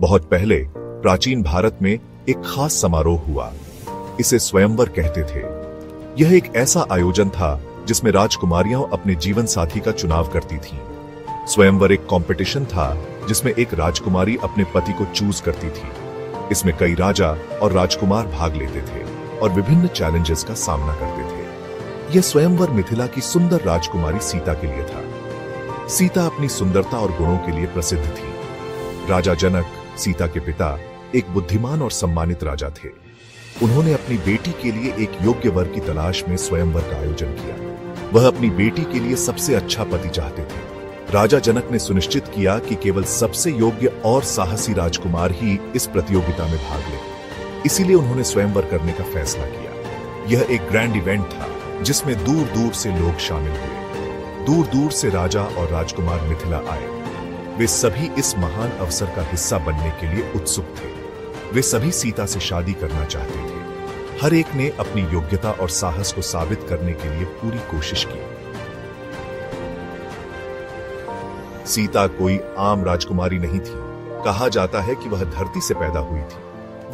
बहुत पहले प्राचीन भारत में एक खास समारोह हुआ। इसे स्वयंवर कहते थे। यह एक ऐसा आयोजन था जिसमें राजकुमारियां अपने जीवन साथी का चुनाव करती थीं। स्वयंवर एक कंपटीशन था जिसमें एक राजकुमारी अपने पति को चूज करती थी। इसमें कई राजा और राजकुमार भाग लेते थे और विभिन्न चैलेंजेस का सामना करते थे। यह स्वयंवर मिथिला की सुंदर राजकुमारी सीता के लिए था। सीता अपनी सुंदरता और गुणों के लिए प्रसिद्ध थी। राजा जनक, सीता के पिता, एक बुद्धिमान और सम्मानित राजा थे। उन्होंने अपनी बेटी के लिए एक योग्य वर की तलाश में स्वयंवर का आयोजन किया। वह अपनी बेटी के लिए सबसे अच्छा पति चाहते थे। राजा जनक ने सुनिश्चित किया कि केवल सबसे योग्य और साहसी राजकुमार ही इस प्रतियोगिता में भाग ले। इसीलिए उन्होंने स्वयंवर करने का फैसला किया। यह एक ग्रैंड इवेंट था जिसमें दूर दूर से लोग शामिल हुए। दूर दूर से राजा और राजकुमार मिथिला आए। वे सभी इस महान अवसर का हिस्सा बनने के लिए उत्सुक थे। वे सभी सीता से शादी करना चाहते थे। हर एक ने अपनी योग्यता और साहस को साबित करने के लिए पूरी कोशिश की। सीता कोई आम राजकुमारी नहीं थी। कहा जाता है कि वह धरती से पैदा हुई थी।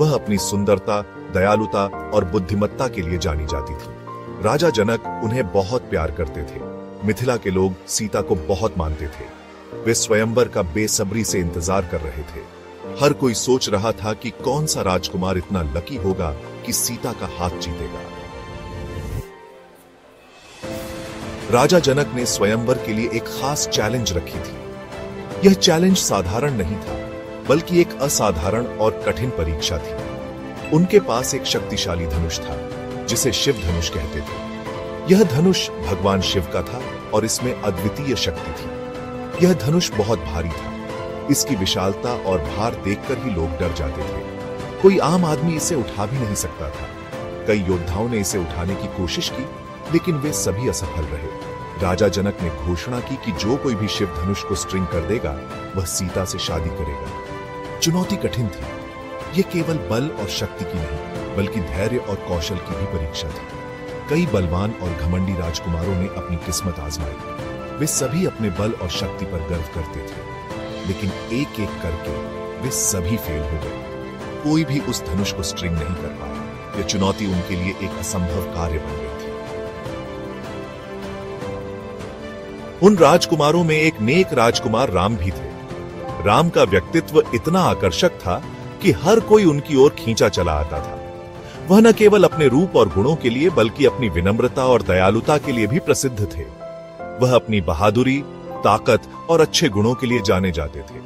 वह अपनी सुंदरता, दयालुता और बुद्धिमत्ता के लिए जानी जाती थी। राजा जनक उन्हें बहुत प्यार करते थे। मिथिला के लोग सीता को बहुत मानते थे। वे स्वयंवर का बेसब्री से इंतजार कर रहे थे। हर कोई सोच रहा था कि कौन सा राजकुमार इतना लकी होगा कि सीता का हाथ जीतेगा। राजा जनक ने स्वयंवर के लिए एक खास चैलेंज रखी थी। यह चैलेंज साधारण नहीं था, बल्कि एक असाधारण और कठिन परीक्षा थी। उनके पास एक शक्तिशाली धनुष था जिसे शिव धनुष कहते थे। यह धनुष भगवान शिव का था और इसमें अद्वितीय शक्ति थी। यह धनुष बहुत भारी था। इसकी विशालता और भार देखकर ही लोग डर जाते थे। कोई आम आदमी इसे उठा भी नहीं सकता था। कई योद्धाओं ने इसे उठाने की कोशिश की, लेकिन वे सभी असफल रहे। राजा जनक ने घोषणा की कि जो कोई भी शिव धनुष को स्ट्रिंग कर देगा, वह सीता से शादी करेगा। चुनौती कठिन थी। यह केवल बल और शक्ति की नहीं, बल्कि धैर्य और कौशल की भी परीक्षा थी। कई बलवान और घमंडी राजकुमारों ने अपनी किस्मत आजमाई। वे सभी अपने बल और शक्ति पर गर्व करते थे, लेकिन एक एक करके वे सभी फेल हो गए। कोई भी उस धनुष को स्ट्रिंग नहीं कर पाया। यह चुनौती उनके लिए एक असंभव कार्य बन गई थी। उन राजकुमारों में एक नेक राजकुमार राम भी थे। राम का व्यक्तित्व इतना आकर्षक था कि हर कोई उनकी ओर खींचा चला आता था। वह न केवल अपने रूप और गुणों के लिए, बल्कि अपनी विनम्रता और दयालुता के लिए भी प्रसिद्ध थे। वह अपनी बहादुरी, ताकत और अच्छे गुणों के लिए जाने जाते थे।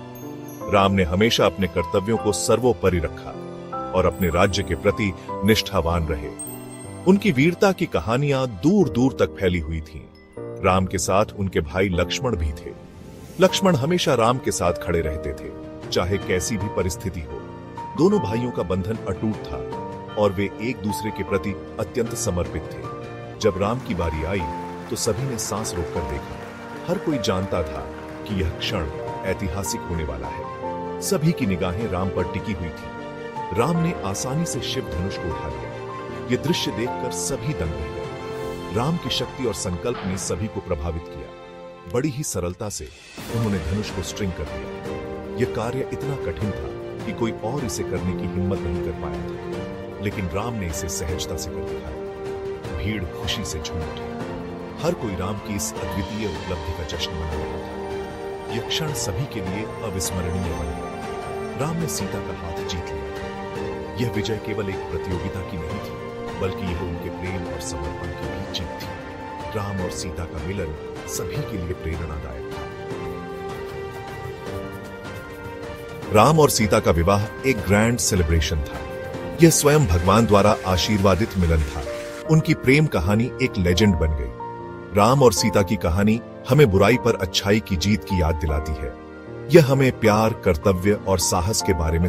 राम ने हमेशा अपने कर्तव्यों को सर्वोपरि रखा और अपने राज्य के प्रति निष्ठावान रहे। उनकी वीरता की कहानियां दूर दूर तक फैली हुई थीं। राम के साथ उनके भाई लक्ष्मण भी थे। लक्ष्मण हमेशा राम के साथ खड़े रहते थे, चाहे कैसी भी परिस्थिति हो। दोनों भाइयों का बंधन अटूट था और वे एक दूसरे के प्रति अत्यंत समर्पित थे। जब राम की बारी आई तो सभी ने सांस रोककर देखा। हर कोई जानता था कि यह क्षण ऐतिहासिक होने वाला है। सभी की निगाहें राम पर टिकी हुई थी। राम ने आसानी से शिव धनुष को उठा लिया। यह दृश्य देखकर सभी दंग रह गए। राम की शक्ति और संकल्प ने सभी को प्रभावित किया। बड़ी ही सरलता से उन्होंने धनुष को स्ट्रिंग कर दिया। यह कार्य इतना कठिन था कि कोई और इसे करने की हिम्मत नहीं कर पाया था, लेकिन राम ने इसे सहजता से कर दिखाया। भीड़ खुशी से झूम उठी। हर कोई राम की इस अद्वितीय उपलब्धि का जश्न मना रहा था। यह क्षण सभी के लिए अविस्मरणीय बन गया। राम ने सीता का हाथ जीत लिया था। यह विजय केवल एक प्रतियोगिता की नहीं थी, बल्कि यह उनके प्रेम और समर्पण की भी जीत थी। राम और सीता का मिलन सभी के लिए प्रेरणादायक था। राम और सीता का विवाह एक ग्रैंड सेलिब्रेशन था। यह स्वयं भगवान द्वारा आशीर्वादित मिलन था। उनकी प्रेम कहानी एक लेजेंड बन गई। राम और सीता की कहानी हमें बुराई पर अच्छाई की जीत की याद दिलाती है। यह हमें प्यार, कर्तव्य और साहस के बारे में